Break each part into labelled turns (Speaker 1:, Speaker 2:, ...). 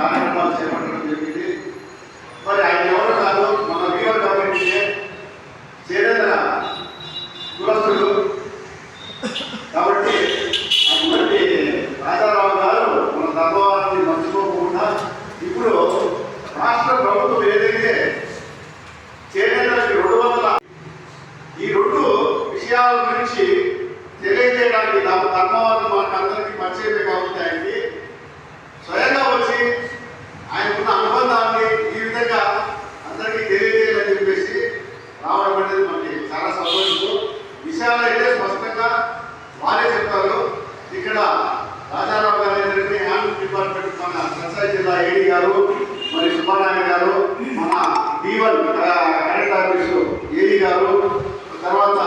Speaker 1: కార్యక్రమాలు చేపట్టడం జరిగింది. మరి ఆయన ఎవరు కాదు, మన వీవర్ కమ్యూనిటీ చేరేంద్ర కులస్తులు కాబట్టి అటువంటి రాజారావు గారు మన ధర్మవరాన్ని మర్చిపోకుండా ఇప్పుడు రాష్ట్ర ప్రభుత్వం ఏదైతే చేనేతలకి 200 ఈ 2 విషయాల గురించి తెలియజేయడానికి ధర్మవరం మనకు అందరికీ పరిచయమే కాబట్టి ఆయనకి స్వయంగా వచ్చి ఆయనకున్న అనుబంధాన్ని ఈ విధంగా అందరికీ తెలియజేయాలని చెప్పేసి రావడం అనేది మనకి చాలా సంతోషం. విషయాలు అయితే స్పష్టంగా వారే చెప్తారు. ఇక్కడ రాజారావు గారు ఏంటంటే హ్యాండ్ డిపార్ట్మెంట్ మన సంసాయి జిల్లా ఏడీ గారు, మరి సుబ్బారాయణ గారు, మన D1 కరెంట్ ఆఫీసు ఏడీ గారు, తర్వాత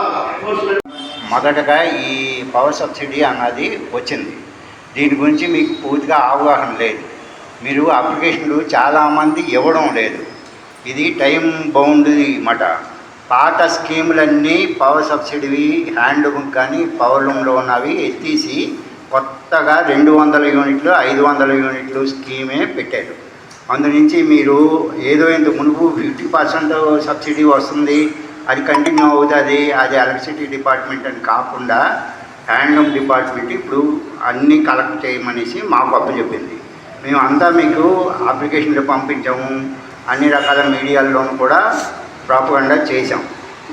Speaker 2: మొదటగా ఈ పవర్ సబ్సిడీ అన్నది వచ్చింది. దీని గురించి మీకు పూర్తిగా అవగాహన లేదు. మీరు అప్లికేషన్లు చాలామంది ఇవ్వడం లేదు. ఇది టైం బౌండ్ మాట. పాత స్కీములన్నీ పవర్ సబ్సిడీ హ్యాండ్లూమ్ కానీ పవర్ లూమ్లో ఉన్నవి ఎత్తేసి కొత్తగా 200 యూనిట్లు 500 యూనిట్లు స్కీమే పెట్టారు. అందునుంచి మీరు ఏదో ఇంత మునుపు 50% సబ్సిడీ వస్తుంది, అది కంటిన్యూ అవుతుంది, అది ఎలక్ట్రిసిటీ డిపార్ట్మెంట్ అని కాకుండా హ్యాండ్లూమ్ డిపార్ట్మెంట్ ఇప్పుడు అన్నీ కలెక్ట్ చేయమనేసి మాకు అప్పచెప్పింది. మేము అంతా మీకు అప్లికేషన్లు పంపించాము, అన్ని రకాల మీడియాల్లోనూ కూడా ప్రాపగండా చేసాం.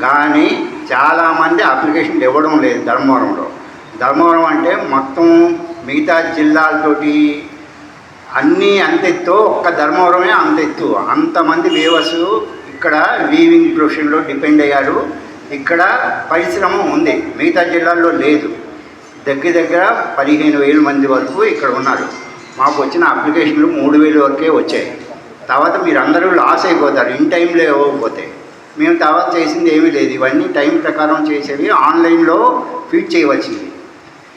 Speaker 2: కానీ చాలామంది అప్లికేషన్లు ఇవ్వడం లేదు. ధర్మవరం అంటే మొత్తం మిగతా జిల్లాలతోటి అన్నీ అంతెత్తు, ఒక్క ధర్మవరమే అంతెత్తు. అంతమంది వీవర్స్ ఇక్కడ వీవింగ్ ప్రొఫెషన్లో డిపెండ్ అయ్యారు. ఇక్కడ పరిశ్రమ ఉంది, మిగతా జిల్లాల్లో లేదు. దగ్గర 15,000 మంది వరకు ఇక్కడ ఉన్నారు. మాకు వచ్చిన అప్లికేషన్లు 3,000 వరకే వచ్చాయి. తర్వాత మీరు అందరూ లాస్ అయిపోతారు ఇన్ టైంలో ఇవ్వకపోతే. మేము తర్వాత చేసింది ఏమీ లేదు. ఇవన్నీ టైం ప్రకారం చేసేవి ఆన్లైన్లో ఫీడ్ చేయవలసింది.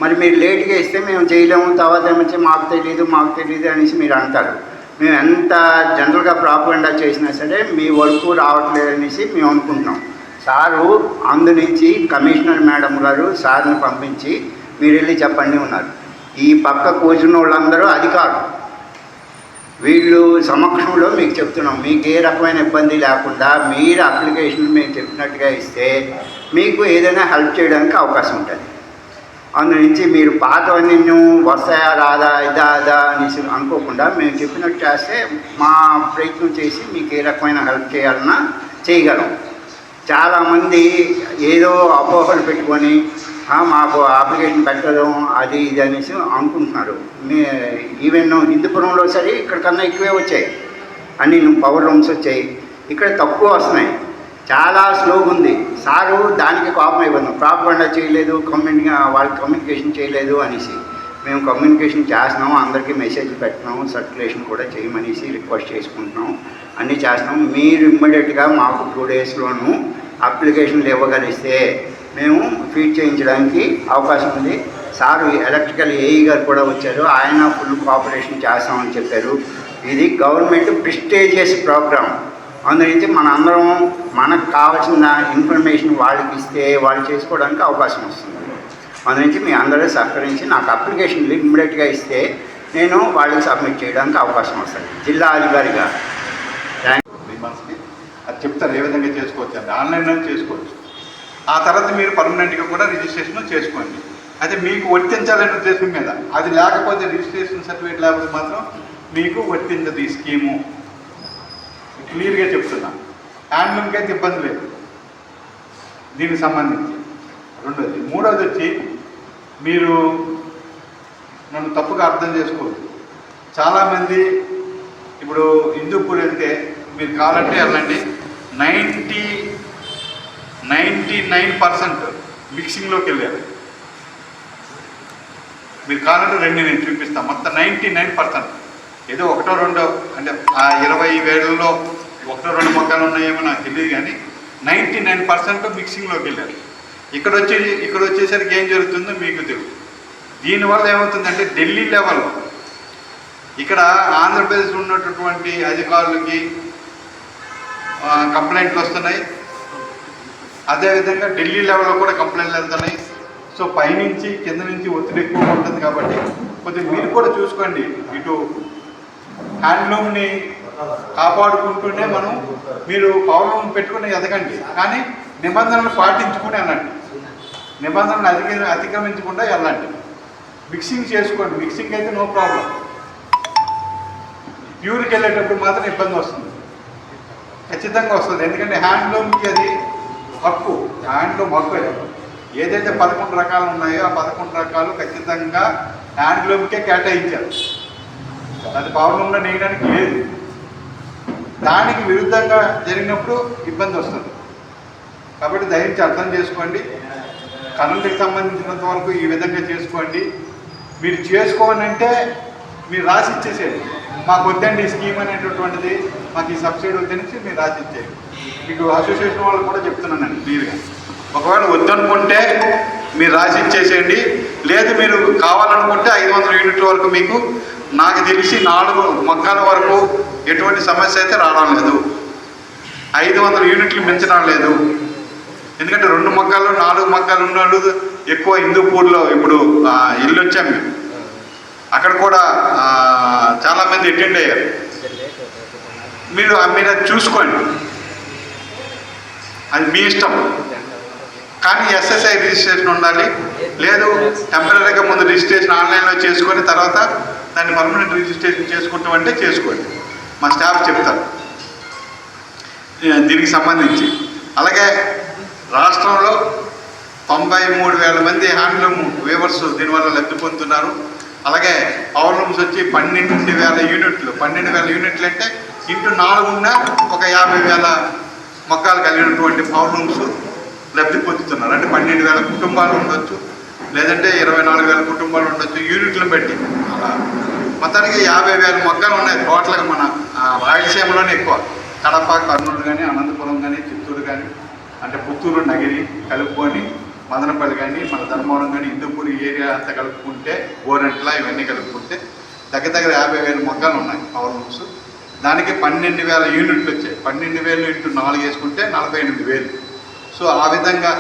Speaker 2: మరి మీరు లేట్గా ఇస్తే మేము చేయలేము, తర్వాత ఏమొచ్చి మాకు తెలియదు అనేసి మీరు అంటారు. మేము ఎంత జనరల్గా ప్రాపగండా చేసినా సరే మీ వర్క్ రావట్లేదు అనేసి మేము అనుకుంటున్నాం. సారు అందునుంచి కమిషనర్ మేడం గారు సార్ని పంపించి మీరు వెళ్ళి చెప్పండి ఉన్నారు. ఈ పక్క కూర్చున్న వాళ్ళందరూ అధికారులు. వీళ్ళు సమక్షంలో మీకు చెప్తున్నాం, మీకు ఏ రకమైన ఇబ్బంది లేకుండా మీరు అప్లికేషన్ మేము చెప్పినట్టుగా ఇస్తే మీకు ఏదైనా హెల్ప్ చేయడానికి అవకాశం ఉంటుంది. అందునుంచి మీరు పాతవన్నీ వస్తాయా రాదా ఇదా అనేసి అనుకోకుండా మేము చెప్పినట్టు చేస్తే మా ప్రయత్నం చేసి మీకు ఏ రకమైన హెల్ప్ చేయాలన్నా చేయగలం. చాలామంది ఏదో అపోహలు పెట్టుకొని మాకు అప్లికేషన్ పెట్టడం అది ఇది అనేసి అనుకుంటున్నారు. ఈవెన్ హిందూపురంలో సరే ఇక్కడ కన్నా ఎక్కువే వచ్చాయి, అన్నీ పవర్ రూమ్స్ వచ్చాయి. ఇక్కడ తక్కువ వస్తున్నాయి, చాలా స్లోగా ఉంది. సారు దానికి కోపం అయిపోతున్నాం, ప్రాపగండా చేయలేదు, వాళ్ళకి కమ్యూనికేషన్ చేయలేదు అనేసి. మేము కమ్యూనికేషన్ చేస్తున్నాము, అందరికీ మెసేజ్ పెట్టినాము, సర్క్యులేషన్ కూడా చేయమనేసి రిక్వెస్ట్ చేసుకుంటున్నాం, అన్నీ చేస్తున్నాం. మీరు ఇమ్మీడియట్గా మాకు 2 డేస్లోనూ అప్లికేషన్లు ఇవ్వగలిస్తే మేము ఫీడ్ చేయించడానికి అవకాశం ఉంది. సారు ఎలక్ట్రికల్ ఏఈ గారు కూడా వచ్చారు, ఆయన ఫుల్ కోఆపరేషన్ చేస్తామని చెప్పారు. ఇది గవర్నమెంట్ ప్రెస్టీజియస్ ప్రోగ్రామ్. అందునుంచి అందరం మనకు కావాల్సిన ఇన్ఫర్మేషన్ వాళ్ళకి ఇస్తే వాళ్ళు చేసుకోవడానికి అవకాశం వస్తుంది. అందునుంచి మీ అందరూ సహకరించి నాకు అప్లికేషన్లు ఇమ్మీడియట్గా ఇస్తే నేను వాళ్ళకి సబ్మిట్ చేయడానికి అవకాశం వస్తుంది జిల్లా అధికారిగా.
Speaker 1: అది చెప్తారు ఏ విధంగా చేసుకోవచ్చు అంటే ఆన్లైన్లో చేసుకోవచ్చు. ఆ తర్వాత మీరు పర్మనెంట్గా కూడా రిజిస్ట్రేషన్ చేసుకోండి. అయితే మీకు వర్తించాలనే ఉద్దేశం మీద అది లేకపోతే రిజిస్ట్రేషన్ సర్టిఫికేట్ లేకపోతే మాత్రం మీకు వర్తించదు ఈ స్కీము. క్లియర్గా చెప్తున్నా. హ్యాండ్లూమ్కి అయితే ఇబ్బంది లేదు దీనికి సంబంధించి. రెండోది. మూడోది వచ్చి మీరు నన్ను తప్పుగా అర్థం చేసుకోవద్దు. చాలామంది ఇప్పుడు హిందూపూర్ వెళ్తే మీరు కావాలంటే వెళ్ళండి, 99% మిక్సింగ్లోకి వెళ్ళారు. మీరు కావాలంటే 2 నేను చూపిస్తాను. మొత్తం 99%. ఏదో 1-2 అంటే ఆ 20,000లో 1-2 మొక్కలు ఉన్నాయేమో నాకు తెలియదు, కానీ 99% మిక్సింగ్లోకి వెళ్ళారు. ఇక్కడ వచ్చేసరికి ఏం జరుగుతుందో మీకు తెలియదు. దీనివల్ల ఏమవుతుందంటే ఢిల్లీ లెవెల్లో ఇక్కడ ఆంధ్రప్రదేశ్లో ఉన్నటువంటి అధికారులకి కంప్లైంట్లు వస్తున్నాయి, అదేవిధంగా ఢిల్లీ లెవెల్లో కూడా కంప్లైంట్లు వెళ్తున్నాయి. సో పైనుంచి కింద నుంచి ఒత్తిడి ఎక్కువ ఉంటుంది కాబట్టి కొద్దిగా మీరు కూడా చూసుకోండి. ఇటు
Speaker 3: హ్యాండ్లూమ్ని కాపాడుకుంటూనే మనం మీరు పౌర్ణం పెట్టుకుని ఎదగండి, కానీ నిబంధనలు పాటించుకుని అన్నట్టు, నిబంధనలు అతిక్రమించకుండా వెళ్ళండి. మిక్సింగ్ చేసుకోండి, మిక్సింగ్ అయితే నో ప్రాబ్లం. ప్యూర్కి వెళ్ళేటప్పుడు మాత్రం ఇబ్బంది వస్తుంది, ఖచ్చితంగా వస్తుంది. ఎందుకంటే హ్యాండ్లూమ్కి అది హక్కు, హ్యాండ్లూమ్ హక్కు. ఏదైతే 11 రకాలు ఉన్నాయో ఆ 11 రకాలు ఖచ్చితంగా హ్యాండ్లూమ్కే కేటాయించారు. అది పౌర్ణంలో నేయడానికి లేదు. దానికి విరుద్ధంగా జరిగినప్పుడు ఇబ్బంది వస్తుంది. కాబట్టి దయచేసి అర్థం చేసుకోండి. కరెంటుకి సంబంధించినంత వరకు ఈ విధంగా చేసుకోండి. మీరు చేసుకోవాలంటే మీరు రాసి ఇచ్చేసేయండి, మాకు వద్దండి ఈ స్కీమ్ అనేటటువంటిది, మాకు ఈ సబ్సిడీ వద్దనేసి మీరు రాసి ఇచ్చేయండి. మీకు అసోసియేషన్ వాళ్ళు కూడా చెప్తున్నానండి క్లియర్గా. ఒకవేళ వద్దనుకుంటే మీరు రాసి ఇచ్చేసేయండి. లేదు మీరు కావాలనుకుంటే 500 యూనిట్ల వరకు మీకు, నాకు తెలిసి 4 మొక్కల వరకు ఎటువంటి సమస్య అయితే రావడం లేదు. 500 యూనిట్లు మించడం లేదు. ఎందుకంటే 2 మొక్కలు 4 మొక్కలు ఉన్నాడు ఎక్కువ. హిందూపూర్లో ఇప్పుడు ఇల్లు వచ్చాం మేము, అక్కడ కూడా చాలామంది అటెండ్ అయ్యారు. మీరు అది చూసుకోండి, అది మీ ఇష్టం. కానీ ఎస్ఎస్ఐ రిజిస్ట్రేషన్ ఉండాలి. లేదు టెంపరీగా ముందు రిజిస్ట్రేషన్ ఆన్లైన్లో చేసుకొని తర్వాత దాన్ని పర్మనెంట్ రిజిస్ట్రేషన్ చేసుకుంటామంటే చేసుకోండి, మా స్టాఫ్ చెప్తారు దీనికి సంబంధించి. అలాగే రాష్ట్రంలో 93,000 మంది హ్యాండ్లూమ్ వీవర్స్ దీనివల్ల లబ్ధి పొందుతున్నారు. అలాగే పవర్లూమ్స్ వచ్చి 12,000 యూనిట్లు. 12,000 యూనిట్లు అంటే ఇంటూ 4 ఉన్నా ఒక 50,000 మొక్కలు కలిగినటువంటి పవర్లూమ్స్ లబ్ధి పొందుతున్నారు. అంటే 12,000 కుటుంబాలు ఉండొచ్చు, లేదంటే 24,000 కుటుంబాలు ఉండొచ్చు, యూనిట్లను బట్టి. అలా మొత్తానికి 50,000 మొక్కలు ఉన్నాయి టోటల్గా మన రాయలసీమలోనే ఎక్కువ. కడప, కర్నూలు కానీ, అనంతపురం కానీ, చిత్తూరు కానీ, అంటే పుత్తూరు, నగిరి కలుపుకొని, మదనపల్లి కానీ, మన ధర్మవరం కానీ, హిందూపూర్ ఏరియా అంతా కలుపుకుంటే, గోరంట్ల ఇవన్నీ కలుపుకుంటే దగ్గర 50,000 మొక్కలు ఉన్నాయి పవర్లూమ్స్. దానికి 12,000 యూనిట్లు వచ్చాయి. 12,000 ఇంటూ 4 వేసుకుంటే 48,000. సో ఆ విధంగా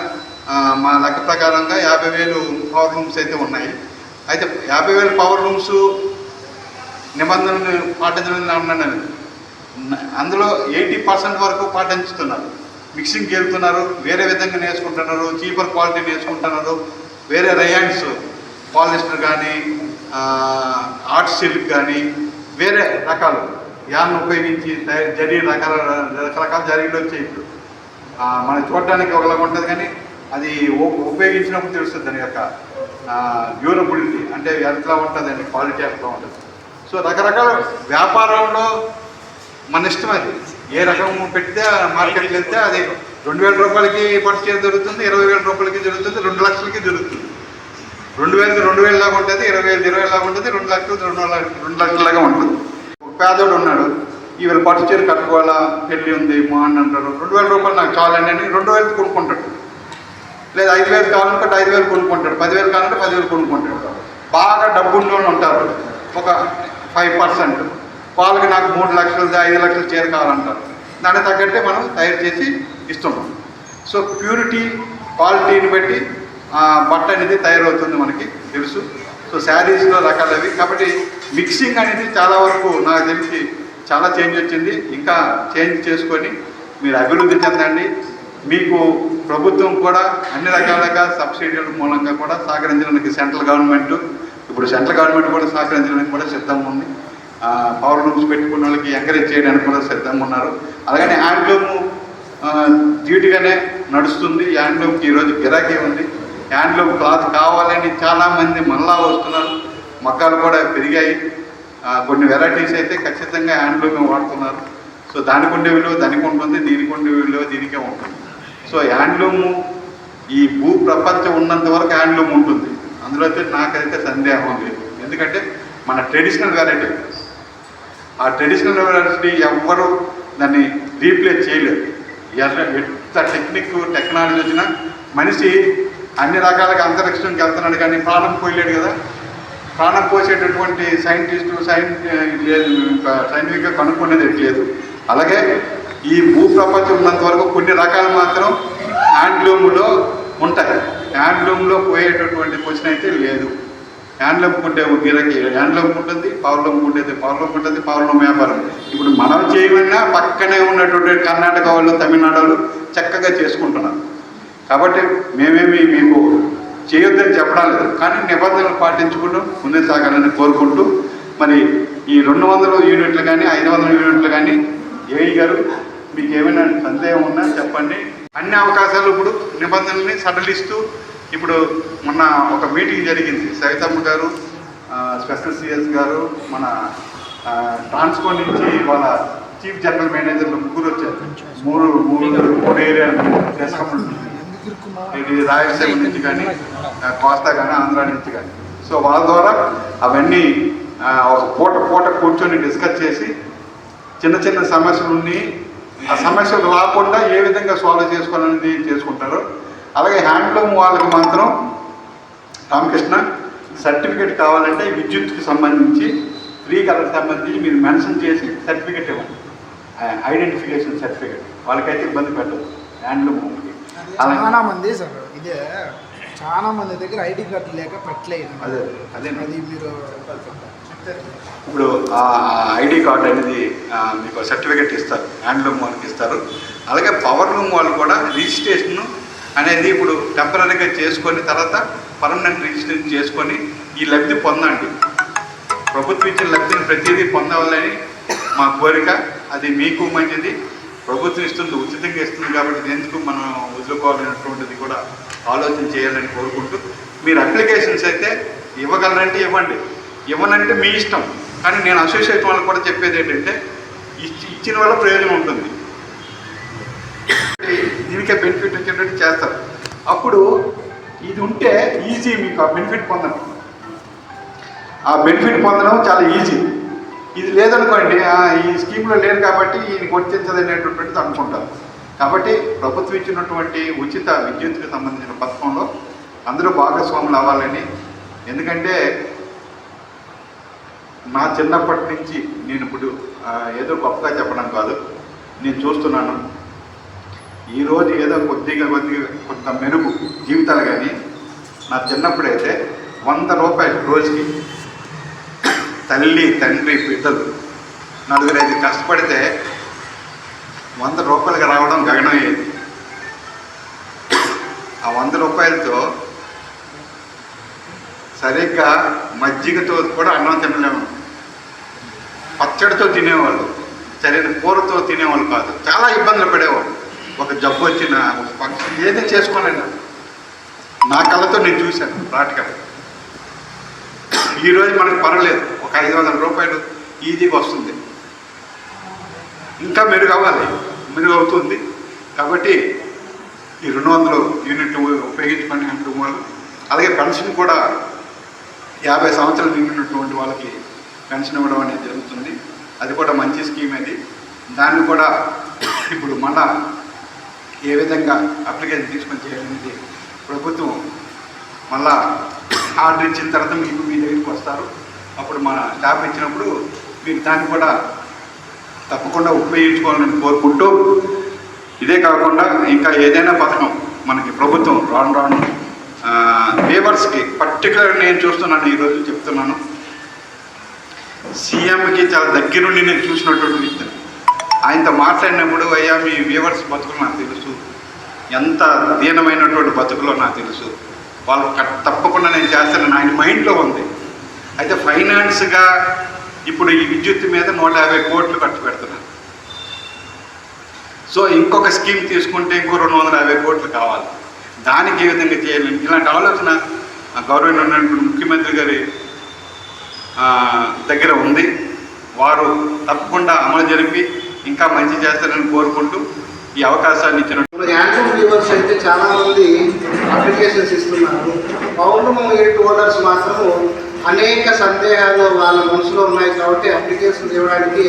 Speaker 3: మా లెక్క ప్రకారంగా 50,000 పవర్లూమ్స్ అయితే ఉన్నాయి. అయితే 50,000 పవర్లూమ్స్ నిబంధనలు పాటించడం ఉన్నాను. అందులో 80% వరకు పాటించుతున్నారు. మిక్సింగ్కి వెళ్తున్నారు, వేరే విధంగా నేర్చుకుంటున్నారు, చీపర్ క్వాలిటీ నేర్చుకుంటున్నారు. వేరే రయాన్స్ పాలిస్టర్ కానీ, ఆర్ట్ సిల్క్ కానీ, వేరే రకాలు యాన్ ఉపయోగించి జరీ రకరకాల జరీలు వచ్చాయి. ఇప్పుడు మనం చూడడానికి ఒకలాగా ఉంటుంది, కానీ అది ఉపయోగించినప్పుడు తెలుస్తుంది దాని యొక్క డ్యూరబిలిటీ, అంటే ఎట్లా ఉంటుంది అండి, క్వాలిటీ ఎట్లా ఉంటుంది. సో రకరకాల వ్యాపారంలో మన ఇష్టం. అది ఏ రకం పెడితే మార్కెట్కి వెళ్తే అది 2,000 రూపాయలకి పర్చేజ్ జరుగుతుంది, 20,000 రూపాయలకి జరుగుతుంది, 2 లక్షలకి జరుగుతుంది. 2,000కి 2,000 లాగా ఉంటుంది, 20,000 20,000 లాగా ఉంటుంది, 2 లక్షలు 2 లక్షలలాగా ఉంటుంది. ఒక పేదోడు ఉన్నాడు, ఈవేళ పట్టు చీర కట్టుకోవాలా, పెళ్ళి ఉంది మా అని అంటారు, 2,000 రూపాయలు నాకు చాలండి అని 2,000 కొనుక్కుంటాడు. లేదా 5,000 కావాలనుకుంటే 5,000 కొనుక్కుంటాడు, 10,000 కావాలంటే 10,000 కొనుక్కుంటాడు. బాగా డబ్బుల్లో ఉంటారు ఒక 5%, వాళ్ళకి నాకు 3 లక్షలు 5 లక్షలు చీర కావాలంటారు. దానికి తగ్గట్టే మనం తయారు చేసి ఇస్తున్నాం. సో ప్యూరిటీ క్వాలిటీని బట్టి బట్ట అనేది తయారవుతుంది, మనకి తెలుసు. సో శారీస్లో రకాలు అవి. కాబట్టి మిక్సింగ్ అనేది చాలా వరకు నాకు తెలిసి చాలా చేంజ్ వచ్చింది. ఇంకా చేంజ్ చేసుకొని మీరు అభివృద్ధి చెందండి. మీకు ప్రభుత్వం కూడా అన్ని రకాలుగా సబ్సిడీల మూలంగా కూడా సహకరించడానికి సెంట్రల్ గవర్నమెంట్ కూడా సహకరించడానికి కూడా సిద్ధంగా ఉంది. పవర్లూమ్స్ పెట్టుకున్న వాళ్ళకి ఎంకరేజ్ చేయడానికి కూడా సిద్ధంగా ఉన్నారు. అలాగనే హ్యాండ్లూమ్ డ్యూటీగానే నడుస్తుంది. హ్యాండ్లూమ్కి ఈరోజు గిరాకీ ఉంది. హ్యాండ్లూమ్ క్లాత్ కావాలని చాలామంది మళ్ళా వస్తున్నారు. మొక్కలు కూడా పెరిగాయి. కొన్ని వెరైటీస్ అయితే ఖచ్చితంగా హ్యాండ్లూమే వాడుతున్నారు. సో దానికి ఉండే విలువ దానికి ఉంటుంది, దీనికి ఉండే విలువ దీనికే ఉంటుంది. సో హ్యాండ్లూము ఈ భూ ప్రపంచం ఉన్నంత వరకు హ్యాండ్లూమ్ ఉంటుంది. అందులో అయితే నాకైతే సందేహం లేదు. ఎందుకంటే మన ట్రెడిషనల్ వెరైటీ, ఆ ట్రెడిషనల్ వెరైటీ ఎవ్వరూ దాన్ని రీప్లేస్ చేయలేదు. ఎంత టెక్నాలజీ వచ్చినా మనిషి అన్ని రకాలుగా అంతరిక్షంకి వెళ్తున్నాడు, కానీ ప్రాణం పోయలేడు కదా. ప్రాణం పోసేటటువంటి సైంటిఫిక్గా కనుక్కునేది లేదు. అలాగే ఈ భూ ప్రపంచం ఉన్నంత వరకు కొన్ని రకాలు మాత్రం హ్యాండ్లూమ్లో ఉంటాయి. హ్యాండ్లూమ్లో పోయేటటువంటి క్వశ్చన్ అయితే లేదు. హ్యాండ్లూమ్కి ఉంటే గిరకి హ్యాండ్లూమ్కి ఉంటుంది, పవర్లూమ్కి ఉండేది పవర్లూమ్కి ఉంటుంది, పవర్లూమ్ వ్యాపారం. ఇప్పుడు మనం చేయమన్నా పక్కనే ఉన్నటువంటి కర్ణాటక వాళ్ళు, తమిళనాడు వాళ్ళు చక్కగా చేసుకుంటున్నారు. కాబట్టి మేమేమి మీకు చేయొద్దని చెప్పడం లేదు, కానీ నిబంధనలు పాటించుకుంటూ ముందే సాగాలని కోరుకుంటూ, మరి ఈ 200 యూనిట్లు కానీ 500 యూనిట్లు కానీ ఏఈ గారు మీకు ఏమైనా సందేహం ఉన్నా చెప్పండి. అన్ని అవకాశాలు ఇప్పుడు నిబంధనల్ని సడలిస్తూ, ఇప్పుడు మొన్న ఒక మీటింగ్ జరిగింది, సవితమ్మ గారు, స్పెషల్ సిఎస్ గారు, మన ట్రాన్స్కో నుంచి వాళ్ళ చీఫ్ జనరల్ మేనేజర్లు ముగ్గురు వచ్చారు. మూడు ఏరియా ఇది రాయలసీమ నుంచి కానీ, కోస్తా కానీ, ఆంధ్ర నుంచి కానీ. సో వాళ్ళ ద్వారా అవన్నీ ఒక పూట కూర్చొని డిస్కస్ చేసి చిన్న చిన్న సమస్యలు ఉన్నాయి, ఆ సమస్యలు రాకుండా ఏ విధంగా సాల్వ్ చేసుకోవాలనేది చేసుకుంటారు. అలాగే హ్యాండ్లూమ్ వాళ్ళకి మాత్రం రామకృష్ణ సర్టిఫికేట్ కావాలంటే విద్యుత్కి సంబంధించి 3 కలర్కి సంబంధించి మీరు మెన్షన్ చేసి సర్టిఫికేట్ ఇవ్వండి, ఐడెంటిఫికేషన్ సర్టిఫికేట్. వాళ్ళకైతే ఇబ్బంది పెట్టదు హ్యాండ్లూమ్కి.
Speaker 4: చాలా మంది సార్ ఇదే చాలా మంది దగ్గర ఐడి కార్డు లేక పెట్టలేదు.
Speaker 3: అదే అది
Speaker 4: మీరు
Speaker 3: ఇప్పుడు ఆ ఐడి కార్డు అనేది మీకు సర్టిఫికేట్ ఇస్తారు, హ్యాండ్లూమ్ వాళ్ళకి ఇస్తారు. అలాగే పవర్లూమ్ వాళ్ళు కూడా రిజిస్ట్రేషన్ అనేది ఇప్పుడు టెంపరీగా చేసుకొని తర్వాత పర్మనెంట్ రిజిస్ట్రేషన్ చేసుకొని ఈ లబ్ధి పొందండి. ప్రభుత్వం ఇచ్చిన లబ్ధిని ప్రతిదీ పొందాలని మా కోరిక. అది మీకు మంచిది, ప్రభుత్వం ఇస్తుంది, ఉచితంగా ఇస్తుంది కాబట్టి ఎందుకు మనం వదులుకోవాలనేటువంటిది కూడా ఆలోచన చేయాలని కోరుకుంటూ, మీరు అప్లికేషన్స్ అయితే ఇవ్వగలరంటే ఇవ్వండి, ఇవ్వనంటే మీ ఇష్టం. కానీ నేను అసోసియేషన్ వాళ్ళకి కూడా చెప్పేది ఏంటంటే ఇచ్చిన వల్ల ప్రయోజనం ఉంటుంది, దీనికే బెనిఫిట్ వచ్చేటట్టు చేస్తారు. అప్పుడు ఇది ఉంటే ఈజీ మీకు ఆ బెనిఫిట్ పొందడం, ఆ బెనిఫిట్ పొందడం చాలా ఈజీ. ఇది లేదనుకోండి, ఈ స్కీమ్లో లేదు కాబట్టి ఈయనకి వర్తించదు అనేటటువంటిది అనుకుంటారు. కాబట్టి ప్రభుత్వం ఇచ్చినటువంటి ఉచిత విద్యుత్కి సంబంధించిన పథకంలో అందరూ భాగస్వాములు అవ్వాలని. ఎందుకంటే నా చిన్నప్పటి నుంచి నేను ఇప్పుడు ఏదో గొప్పగా చెప్పడం కాదు, నేను చూస్తున్నాను. ఈరోజు ఏదో కొద్దిగా కొంత మెరుగు జీవితాలు, కానీ నా చిన్నప్పుడైతే 100 రూపాయలు రోజుకి తల్లి తండ్రి బిడ్డలు 4-5 కష్టపడితే 100 రూపాయలుగా రావడం గగనమయ్యేది. ఆ 100 రూపాయలతో సరిగ్గా మజ్జిగతో కూడా అన్నం తినలేము, పచ్చడితో తినేవాళ్ళు, సరైన కూరతో తినేవాళ్ళు కాదు, చాలా ఇబ్బందులు పడేవాళ్ళు. ఒక జబ్బు వచ్చిన ఒక ఫంక్షన్ ఏదో చేసుకోలేను, నా కళ్ళతో నేను చూశాను ప్రాక్టికల్. ఈరోజు మనకు పర్వాలేదు, ఒక 500 రూపాయలు ఈజీగా వస్తుంది. ఇంకా మెరుగు అవ్వాలి, మెరుగు అవుతుంది. కాబట్టి ఈ 200 యూనిట్లు ఉపయోగించుకొని అంటూ వాళ్ళు. అలాగే పెన్షన్ కూడా 50 సంవత్సరాలు నిండినటువంటి వాళ్ళకి పెన్షన్ ఇవ్వడం అనేది జరుగుతుంది. అది కూడా మంచి స్కీమ్ అది. దాన్ని కూడా ఇప్పుడు మళ్ళా ఏ విధంగా అప్లికేషన్ తీసుకొని చేయాలనేది ప్రభుత్వం మళ్ళా ఆర్డర్ ఇచ్చిన తర్వాత మీకు మీ దగ్గరికి వస్తారు. అప్పుడు మన స్టాఫ్ ఇచ్చినప్పుడు మీరు దాన్ని కూడా తప్పకుండా ఉపయోగించుకోవాలని కోరుకుంటూ, ఇదే కాకుండా ఇంకా ఏదైనా పథకం మనకి ప్రభుత్వం రాను లేబర్స్కి పర్టికులర్ నేను చూస్తున్నాను, ఈరోజు చెప్తున్నాను, సీఎంకి చాలా దగ్గరుండి నేను చూసినటువంటి వ్యక్తిని. ఆయనతో మాట్లాడినప్పుడు, అయ్యా మీ వీవర్స్ బతుకులు నాకు తెలుసు, ఎంత దీనమైనటువంటి బతుకులో నాకు తెలుసు, వాళ్ళు తప్పకుండా నేను చేస్తానని ఆయన మైండ్లో ఉంది. అయితే ఫైనాన్స్గా ఇప్పుడు ఈ విద్యుత్ మీద 150 కోట్లు ఖర్చు పెడుతున్నారు. సో ఇంకొక స్కీమ్ తీసుకుంటే ఇంకో 250 కోట్లు కావాలి. దానికి ఏ విధంగా చేయాలని ఇలాంటి ఆలోచన గౌరవనీయులైనటువంటి ముఖ్యమంత్రి గారి దగ్గర ఉంది. వారు తప్పకుండా అమలు జరిపి ఇంకా మంచి చేస్తారని కోరుకుంటూ ఈ అవకాశాన్ని ఇచ్చిన
Speaker 4: హ్యాండ్లూమ్ వీవర్స్ అయితే చాలామంది అప్లికేషన్స్ ఇస్తున్నారు. పవర్లూమ్ యూనిట్ హోల్డర్స్ మాత్రము అనేక సందేహాలు వాళ్ళ మనసులో ఉన్నాయి కాబట్టి అప్లికేషన్స్ ఇవ్వడానికి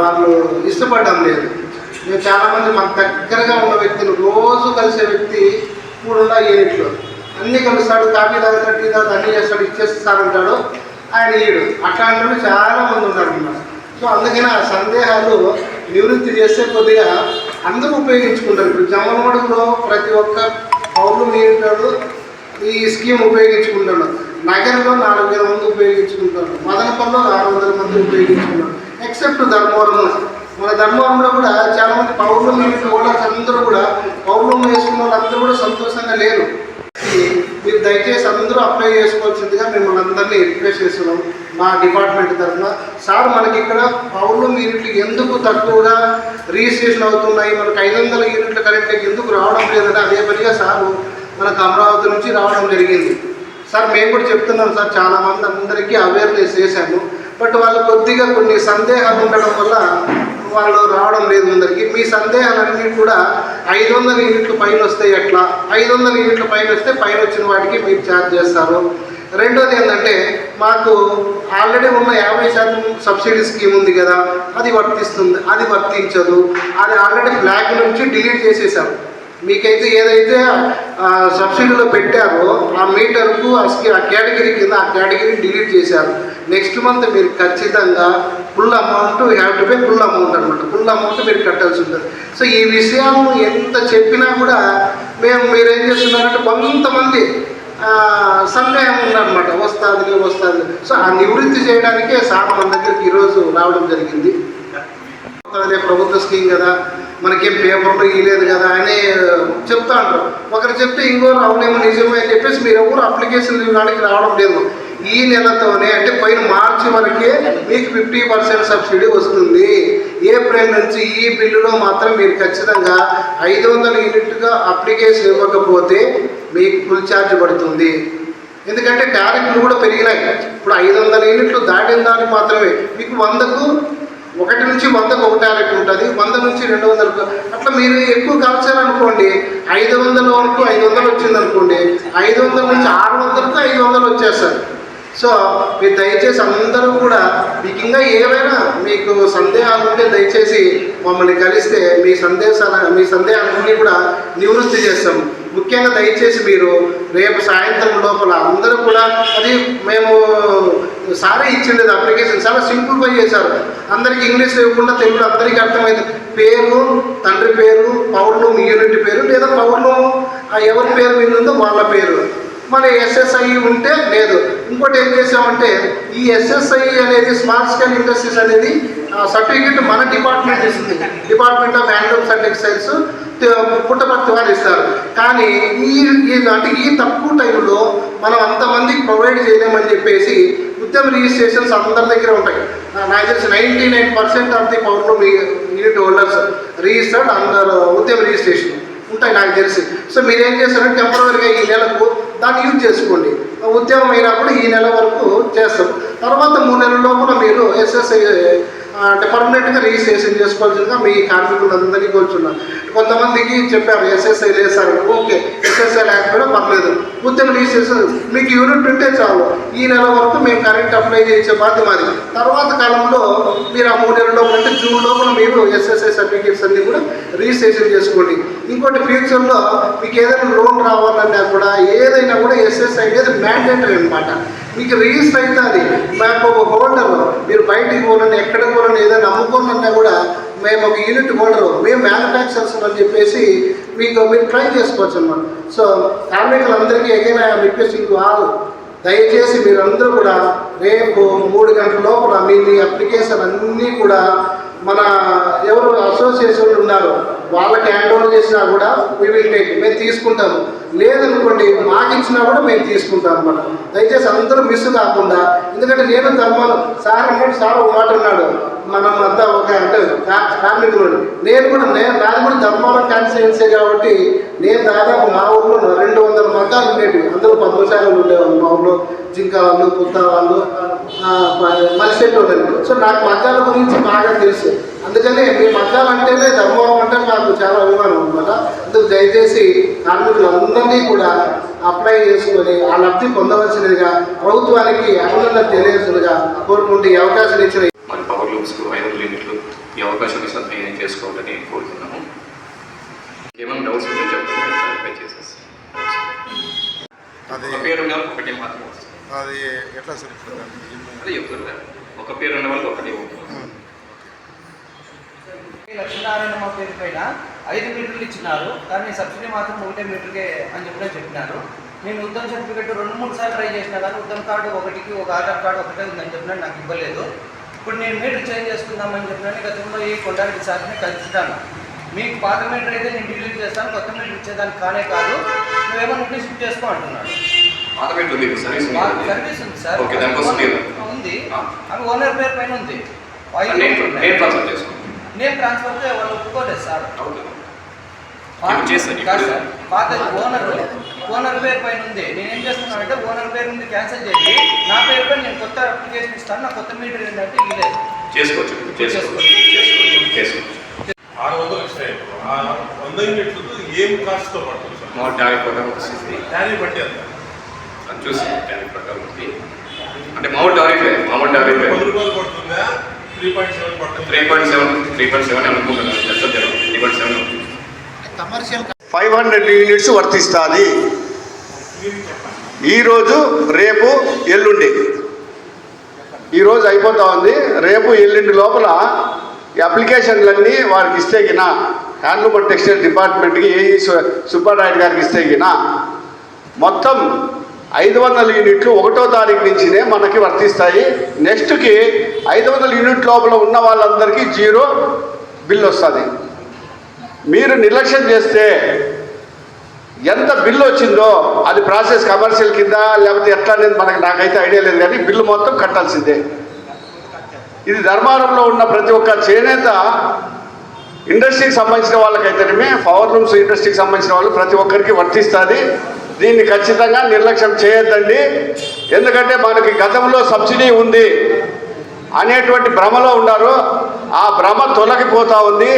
Speaker 4: వాళ్ళు ఇష్టపడడం లేదు. మేము చాలామంది మాకు దగ్గరగా ఉన్న వ్యక్తులు, రోజు కలిసే వ్యక్తి 3 యూనిట్లు అన్నీ కలుస్తాడు, కాఫీ తాగుతాడు, టీ తాగుతాడు, అన్నీ చేస్తాడు, ఇచ్చేస్తానంటాడు, ఆయన ఈడు. అట్లాంటి వాళ్ళు చాలామంది ఉన్నారు అన్నమాట. సో అందుకని ఆ సందేహాలు నివృత్తి చేస్తే కొద్దిగా అందరూ ఉపయోగించుకుంటారు. ఇప్పుడు జమ్మలమడుగులో ప్రతి ఒక్క పౌరులు యూనిట్ ఈ స్కీమ్ ఉపయోగించుకుంటున్నారు. నగరంలో 4000 మంది ఉపయోగించుకుంటారు, మదనపల్లిలో 600 మంది ఉపయోగించుకున్నారు, ఎక్సెప్ట్ ధర్మవరం. మన ధర్మవరంలో కూడా చాలామంది పౌర్ణమి యూనిట్ హోల్డర్స్ అందరూ కూడా పౌర్ణమి వేసుకున్న వాళ్ళందరూ కూడా సంతోషంగా లేరు. మీరు దయచేసి అందరూ అప్లై చేసుకోవాల్సిందిగా మిమ్మల్ని అందరినీ రిక్వెస్ట్ చేస్తున్నాం మా డిపార్ట్మెంట్ తరఫున. సార్ మనకి ఇక్కడ పౌర్ణమి యూనిట్లు ఎందుకు తక్కువగా రిజిస్ట్రేషన్ అవుతున్నాయి, మనకు 500 యూనిట్లు కరెక్ట్గా ఎందుకు రావడం లేదని అదే పనిగా సార్ మనకు అమరావతి నుంచి రావడం జరిగింది. సార్ మేము కూడా చెప్తున్నాం సార్, చాలామంది అందరికీ అవేర్నెస్ చేశాము, బట్ వాళ్ళు కొద్దిగా కొన్ని సందేహాలు ఉండడం వల్ల వాళ్ళు రావడం లేదు ముందరికి. మీ సందేహాలన్నీ కూడా 500 యూనిట్లు పైన వస్తే ఎట్లా, 500 యూనిట్ల పైన వస్తే పైన వచ్చిన వాటికి మీరు ఛార్జ్ చేస్తారు. రెండోది ఏంటంటే మాకు ఆల్రెడీ ఉన్న 50% సబ్సిడీ స్కీమ్ ఉంది కదా, అది వర్తిస్తుంది, అది వర్తించదు, అది ఆల్రెడీ ఫ్లాగ్ నుంచి డిలీట్ చేసేసాం. మీకైతే ఏదైతే సబ్సిడీలో పెట్టారో ఆ మీటర్కు ఆ కేటగిరీ కింద ఆ కేటగిరీ డిలీట్ చేశారు. నెక్స్ట్ మంత్ మీరు ఖచ్చితంగా full amount have to pay, full amount అనమాట, ఫుల్ అమౌంట్ మీరు కట్టాల్సి ఉంటుంది. సో ఈ విషయం ఎంత చెప్పినా కూడా మీరేం చేస్తున్నారంటే కొంతమంది సందేహం ఉందన్నమాట, వస్తుంది. సో ఆ నివృత్తి చేయడానికే సార్ మన దగ్గరికి ఈరోజు రావడం జరిగింది. ప్రభుత్వ స్కీమ్ కదా, మనకేం పేపర్లో ఇవ్వలేదు కదా అని చెప్తా అంటారు. ఒకరు చెప్తే ఇంకోరు అవునేమో నిజమే అని చెప్పేసి మీరు ఎవరు అప్లికేషన్ ఇవ్వడానికి రావడం లేదు. ఈ నెలతోనే అంటే పోయిన మార్చి వరకే మీకు 50% సబ్సిడీ వస్తుంది. ఏప్రిల్ నుంచి ఈ బిల్లులో మాత్రం మీరు ఖచ్చితంగా 500 యూనిట్గా అప్లికేషన్ ఇవ్వకపోతే మీకు ఫుల్ ఛార్జ్ పడుతుంది. ఎందుకంటే టారిఫ్లు కూడా పెరిగినాయి. ఇప్పుడు 500 యూనిట్లు దాటిన దానికి మాత్రమే మీకు 100కు 1 నుంచి 100కు ఒక టారిఫ్ ఉంటుంది, 100 నుంచి 200కు అట్లా. మీరు ఎక్కువ కాల్చారనుకోండి 500 వరకు 500 వచ్చింది అనుకోండి, 500 నుంచి 600కు 500 వచ్చేస్తారు. సో మీరు దయచేసి అందరూ కూడా మీకు ఇంకా ఏవైనా మీకు సందేహాలు ఉంటే దయచేసి మమ్మల్ని కలిస్తే మీ సందేహాలన్నీ కూడా నివృత్తి చేస్తాము. ముఖ్యంగా దయచేసి మీరు రేపు సాయంత్రం లోపల అందరూ కూడా, అది మేము సారే ఇచ్చిండేది అప్లికేషన్ చాలా సింప్లిఫై చేశారు. అందరికీ ఇంగ్లీష్ ఇవ్వకుండా తెలుగులో అందరికీ అర్థమైంది. పేరు, తండ్రి పేరు, పౌర్ణమి యూనిట్ పేరు, లేదా పౌర్ణమి ఎవరి పేరు మీద ఉందో వాళ్ళ పేరు, మన ఎస్ఎస్ఐ ఉంటే లేదు. ఇంకోటి ఏం చేసామంటే ఈ ఎస్ఎస్ఐ అనేది స్మాల్ స్కేల్ ఇండస్ట్రీస్ అనేది సర్టిఫికేట్ మన డిపార్ట్మెంట్ ఇస్తుంది, department of handlooms and textiles Puttaparthi వారు ఇస్తారు. కానీ అంటే ఈ తక్కువ టైంలో మనం అంతమందికి ప్రొవైడ్ చేయలేమని చెప్పేసి ఉద్యమ రిజిస్ట్రేషన్స్ అందరి దగ్గర ఉంటాయి. నాకు తెలిసి 99% ఆఫ్ ది పౌర్ణమి unit holders registered under Udyam registration ఉంటాయి నాకు తెలిసి. సో మీరేం చేస్తారంటే టెంపరీగా ఈ నెలకు దాన్ని యూజ్ చేసుకోండి. ఉద్యమం అయినప్పుడు ఈ నెల వరకు చేస్తాం. తర్వాత 3 నెలల లోపల మీరు ఎస్ఎస్ఐ అంటే పర్మనెంట్గా రిజిస్ట్రేషన్ చేసుకోవాల్సిందిగా మీ కార్మికులందరికీ కోరుచున్నాను. కొంతమందికి చెప్పారు ఎస్ఎస్ఐ లేదు సార్, ఓకే ఎస్ఎస్ఐ లేకపోయినా పర్లేదు, ఉద్యమ రిజిస్ట్రేషన్ మీకు యూనిట్ ఉంటే చాలు, ఈ నెల వరకు మేము కరెంట్ అప్లై చేసే బాధ్యత మాది. తర్వాత కాలంలో మీరు ఆ 3 నెలల లోపల అంటే జూన్ లోపల మీరు ఎస్ఎస్ఐ సర్టిఫికేట్స్ అన్నీ కూడా రిజిస్ట్రేషన్ చేసుకోండి. ఇంకోటి ఫ్యూచర్లో మీకు ఏదైనా లోన్ రావాలన్నా కూడా ఏదైనా కూడా ఎస్ఎస్ఐ అనేది మ్యాండేటరీ అనమాట. మీకు రిజిస్టర్ అవుతుంది. మాకు ఒక హోల్డర్, మీరు బయటికి పోనండి ఎక్కడికి పోనండి ఏదైనా అమ్ముకోనన్నా కూడా మేము ఒక యూనిట్ హోల్డరు, మేము మ్యానుఫ్యాక్చర్స్ అని చెప్పేసి మీరు ట్రై చేసుకోవచ్చు అన్నమాట. సో కార్మికులందరికీ ఎగైనా రిక్వెస్టింగ్ ఆల్, దయచేసి మీరందరూ కూడా రేపు 3 గంటల లోపల మీ అప్లికేషన్ అన్నీ కూడా మన ఎవరు అసోసియేషన్లు ఉన్నారో వాళ్ళకి హ్యాండ్ ఓవర్ చేసినా కూడా వీ విల్ టేక్, మేము తీసుకుంటాము. లేదనుకోండి మాకు ఇచ్చినా కూడా మేము తీసుకుంటాం అన్నమాట. దయచేసి అందరూ మిస్ కాకుండా, ఎందుకంటే నేను ధర్మాలు సార్ అన్నాడు, సార్ ఒక మాట అన్నాడు, మనం అంతా ఒక అంటే కార్మికులు, నాది కూడా ధర్మాలం కాన్స్టిట్యున్సీ కాబట్టి నేను దాదాపు మా ఊళ్ళో 200 మగ్గాలు ఉండేటివి. అందులో 10 నిమిషాలు ఉండేవాళ్ళు మా ఊళ్ళో, జింక వాళ్ళు, పుత్త వాళ్ళు, మలిసెట్టు ఉండేది. సో నాకు మగ్గాల గురించి బాగా తెలుసు. అందుకని మీ మగ్గాలు అంటేనే ధర్మవరం అంటే నాకు చాలా అభిమానం అనమాట. అందుకు దయచేసి కార్మికులందరినీ కూడా అప్లై చేసుకొని ఆ లబ్ధి పొందవలసినదిగా ప్రభుత్వానికి అభినందన తెలియవలసినదిగా కోరుకుంటూ ఈ అవకాశం ఇచ్చిన
Speaker 5: మన పవర్ లూమ్స్కు 500 యూనిట్లు ఈ అవకాశాన్ని సద్వినియోగం చేసుకోవాలని కోరుతున్నాము. ఏమైనా డౌట్స్ ఉంటే చెప్పండి, క్లారిఫై చేసేసి.
Speaker 3: అది
Speaker 5: ఒక పేరు ఉన్న వాళ్ళకి ఒకటి మాత్రం వస్తుంది.
Speaker 3: అది ఎట్లా సార్?
Speaker 5: అదే చెప్తున్నారు, ఒక పేరు ఉన్న వాళ్ళకి ఒకటి అవుతుంది.
Speaker 6: లక్ష్మీనారాయణ పేరు పైన 5 మీటర్లు ఇచ్చినారు, కానీ సబ్సిడీ మాత్రం 1 మీటర్కే అని చెప్పినారు. నేను ఉద్యమ సర్టిఫికెట్ 2-3 సార్లు ట్రై చేసినా కానీ ఉద్యమ కార్డు ఒకటికి ఒక ఆధార్ కార్డు ఒకటే ఉందని చెప్పినా నాకు ఇవ్వలేదు. ఇప్పుడు నేను మీటర్ చేంజ్ చేసుకుందామని చెప్పినాను. గతంలో ఈ కొండారెడ్డి సార్ని కలిసిస్తాను. మీకు పాత మీటర్ అయితే నేను డిలీట్ చేస్తాను, కొత్త మీటర్ ఇచ్చేదానికి కానే కాదు, నువ్వేమో నువ్వు షిఫ్ట్ చేసుకో అంటున్నాడు. సర్వీస్ ఉంది సార్, ఉంది. అవి ఓనర్ పేరు పైన ఉంది. నేను ట్రాన్స్ఫర్ వాళ్ళు ఒప్పుకోలేదు సార్. కాదు సార్, పాత ఓనర్ పేరు పైన ఉంది. నేనేం చేస్తున్నానంటే ఓనర్ పేరు నుండి క్యాన్సిల్ చేసి నా పేరు పైన నేను కొత్త అప్లికేషన్ ఇస్తాను. నా కొత్త మీటర్ ఏంటంటే ఇవ్వలేదు.
Speaker 7: 600 ఇస్తాయి. 100 యూనిట్లు ఏం కాస్ట్తో పడుతుంది సార్? టారిఫ్ బట్టి ఎంత
Speaker 5: చూసి టారిఫ్ ప్రకారం ఉంది. అంటే మామూలు టారిఫ్
Speaker 7: 10 రూపాయలు పడుతుందా? 3.7 పడుతుంది. 3.7
Speaker 5: అనుకుంటున్నాను. 3.7
Speaker 4: కమర్షియల్
Speaker 1: 500 యూనిట్స్ వర్తిస్తుంది. ఈరోజు రేపు ఎల్లుండి, ఈరోజు అయిపోతా ఉంది. రేపు ఎల్లుండి లోపల ఈ అప్లికేషన్లన్నీ వారికి ఇస్తే గిన హ్యాండ్లూమ్ అండ్ టెక్స్టైల్ డిపార్ట్మెంట్కి ఏఈ సుబ్బారాయుడు గారికి ఇస్తే గిన మొత్తం 500 యూనిట్లు 1వ తారీఖు నుంచినే మనకి వర్తిస్తాయి. నెక్స్ట్కి 500 యూనిట్ లోపల ఉన్న వాళ్ళందరికీ 0 బిల్ వస్తుంది. మీరు నిర్లక్ష్యం చేస్తే ఎంత బిల్లు వచ్చిందో అది ప్రాసెస్ కమర్షియల్ కింద లేకపోతే ఎట్లా అనేది నాకైతే ఐడియా లేదు, కానీ బిల్లు మొత్తం కట్టాల్సిందే. ఇది ధర్మారంలో ఉన్న ప్రతి ఒక్క చేనేత ఇండస్ట్రీకి సంబంధించిన వాళ్ళకైతేనే, పవర్ లూమ్స్ ఇండస్ట్రీకి సంబంధించిన వాళ్ళు ప్రతి ఒక్కరికి వర్తిస్తుంది. దీన్ని ఖచ్చితంగా నిర్లక్ష్యం చేయొద్దండి. ఎందుకంటే మనకి గతంలో సబ్సిడీ ఉంది అనేటువంటి భ్రమలో ఉన్నారు. ఆ భ్రమ తొలగిపోతూ ఉంది.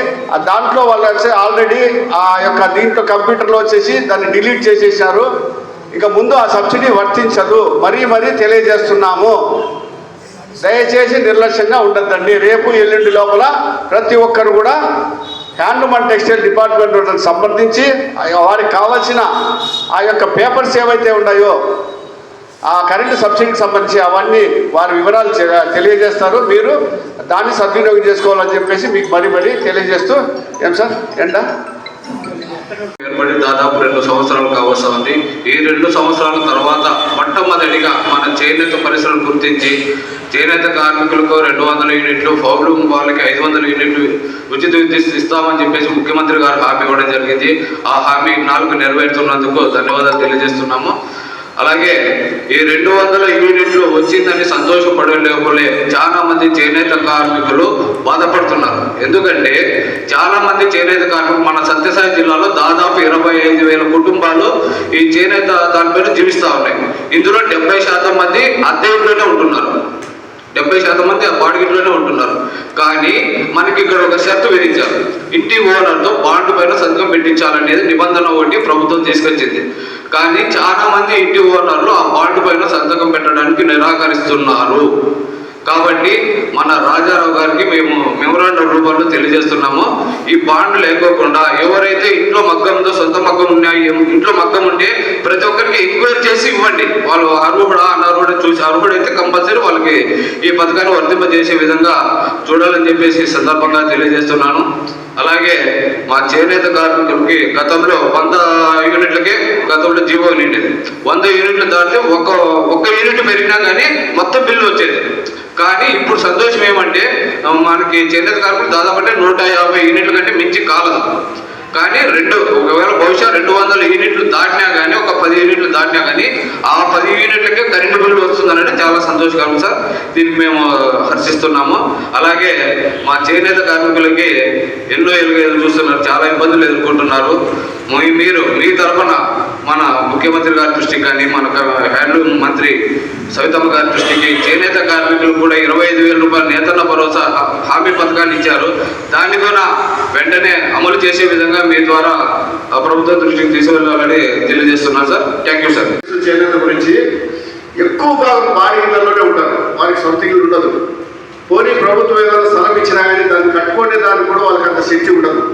Speaker 1: దాంట్లో వాళ్ళు వచ్చి ఆల్రెడీ ఆ యొక్క దీంట్లో కంప్యూటర్లో వచ్చేసి దాన్ని డిలీట్ చేసేసారు. ఇక ముందు ఆ సబ్సిడీ వర్తించదు. మరీ తెలియజేస్తున్నాము. దయచేసి నిర్లక్ష్యంగా ఉండద్దండి. రేపు ఎల్లుండి లోపల ప్రతి ఒక్కరు కూడా హ్యాండ్లూమ్ అండ్ టెక్స్టైల్ డిపార్ట్మెంట్ సంప్రదించి వారికి కావాల్సిన ఆ యొక్క పేపర్స్ ఏవైతే ఉన్నాయో ఆ కరెంటు సబ్సిడీకి సంబంధించి అవన్నీ వారి వివరాలు తెలియజేస్తారు. మీరు దాన్ని సద్వినియోగం చేసుకోవాలని చెప్పేసి మీకు మరీ తెలియజేస్తూ, ఏం సార్ ఎండా
Speaker 5: ఏర్పడి దాదాపు 2 సంవత్సరాలు కావస్తా ఉంది. ఈ 2 సంవత్సరాల తర్వాత మొట్టమొదటిగా మన చేనేత పరిశ్రమను గుర్తించి చేనేత కార్మికులకు 200 యూనిట్లు, పౌర్లూమ్ వాళ్ళకి 500 యూనిట్లు ఉచిత విద్యుత్ ఇస్తామని చెప్పేసి ముఖ్యమంత్రి గారు హామీ ఇవ్వడం జరిగింది. ఆ హామీ 4 నెరవేరుతున్నందుకు ధన్యవాదాలు తెలియజేస్తున్నాము. అలాగే ఈ 200 యూనిట్లు వచ్చిందని సంతోషపడలేకపోలే చాలా మంది చేనేత కార్మికులు బాధపడుతున్నారు. ఎందుకంటే చాలా మంది చేనేత కార్మికులు మన సత్యసాయి జిల్లాలో దాదాపు 25,000 కుటుంబాలు ఈ చేనేత దానిపైన జీవిస్తూ ఉన్నాయి. ఇందులో 70% మంది అద్దె ఇంట్లోనే ఉంటున్నారు. 70% మంది ఆ బాడిగిట్లోనే ఉంటున్నారు. కానీ మనకి ఇక్కడ ఒక షరతు విధించారు. ఇంటి ఓనర్తో బాండ్ పైన సంతకం పెట్టించాలనేది నిబంధన ఒకటి ప్రభుత్వం తీసుకొచ్చింది. కానీ చాలా మంది ఇంటి ఓనర్లు ఆ బాండ్ పైన సంతకం పెట్టడానికి నిరాకరిస్తున్నారు. కాబట్టి మన రాజారావు గారికి మేము మెమోరాండం రూపంలో తెలియజేస్తున్నాము. ఈ బాండ్ లేకోకుండా ఎవరైతే ఇంట్లో మగ్గం ఉందో, సొంత మగ్గం ఉన్నాయి, ఇంట్లో మగ్గం ఉంటే ప్రతి ఒక్కరికి ఎంక్వైరీ చేసి ఇవ్వండి. వాళ్ళు అర్హుడా అనర్హుడా చూసి అర్హుడైతే కంపల్సరీ వాళ్ళకి ఈ పథకాన్ని వర్తింపజేసే విధంగా చూడాలని చెప్పేసి సందర్భంగా తెలియజేస్తున్నాను. అలాగే మా చేనేత కార్మికులకి గతంలో 100 యూనిట్లకే గతంలో జీవో నిండేది. 100 యూనిట్లు దాటితే ఒక్క యూనిట్ పెరిగినా కానీ మొత్తం బిల్లు వచ్చేది. కానీ ఇప్పుడు సంతోషం ఏమంటే మనకి చేనేత కార్మికులు దాదాపు 150 యూనిట్ల కంటే మించి కాలదు. కానీ ఒకవేళ బహుశా 200 యూనిట్లు దాటినా కానీ, ఒక 10 యూనిట్లు దాటినా కానీ ఆ 10 యూనిట్లకే కరెంటు బిల్లు వస్తుందనంటే చాలా సంతోషకరం సార్. దీనికి మేము హర్షిస్తున్నాము. అలాగే మా చేనేత కార్మికులకి ఎన్నో ఎలుగేలు చూస్తున్నారు, చాలా ఇబ్బందులు ఎదుర్కొంటున్నారు. మీరు మీ తరఫున మన ముఖ్యమంత్రి గారి దృష్టికి కానీ, మన హ్యాండ్లూమ్ మంత్రి సవితమ్మ గారి దృష్టికి చేనేత కార్మికులు కూడా 25,000 రూపాయల నేతన్న భరోసా హామీ పథకాన్ని ఇచ్చారు. దాన్ని కూడా వెంటనే అమలు చేసే విధంగా మీ ద్వారా ప్రభుత్వ దృష్టికి తీసుకెళ్లాలని తెలియజేస్తున్నాను సార్. Thank you sir.
Speaker 1: చేనేత గురించి ఎక్కువ భాగం బాడీ ఇళ్లలోనే ఉంటారు. వారికి సొంత ఇల్లు ఉండదు. పోనీ ప్రభుత్వం ఏదైనా స్థలం ఇచ్చినా కానీ దాన్ని కట్టుకునే దానికి కూడా వాళ్ళకి అంత శక్తి ఉండదు.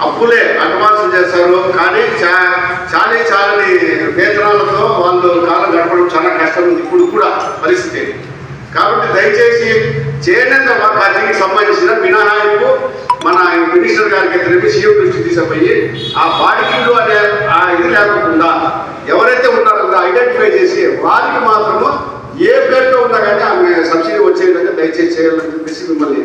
Speaker 1: అప్పులే అడ్వాన్స్ చేస్తారు. కానీ చాలని వేతనాలతో వాళ్ళు కాలం గడపడం చాలా కష్టం ఉంది ఇప్పుడు కూడా పరిస్థితి. కాబట్టి దయచేసి చేనేత వాటికి సంబంధించిన మినహాయింపు మన మినిస్టర్ గారికి తెలిపి సీఎం దృష్టికి తీసుకుపోయి ఆ బాడిగిళ్ళు అనే ఆ ఇది లేకుండా ఎవరైతే
Speaker 4: చేయాలని చెప్పేసి మిమ్మల్ని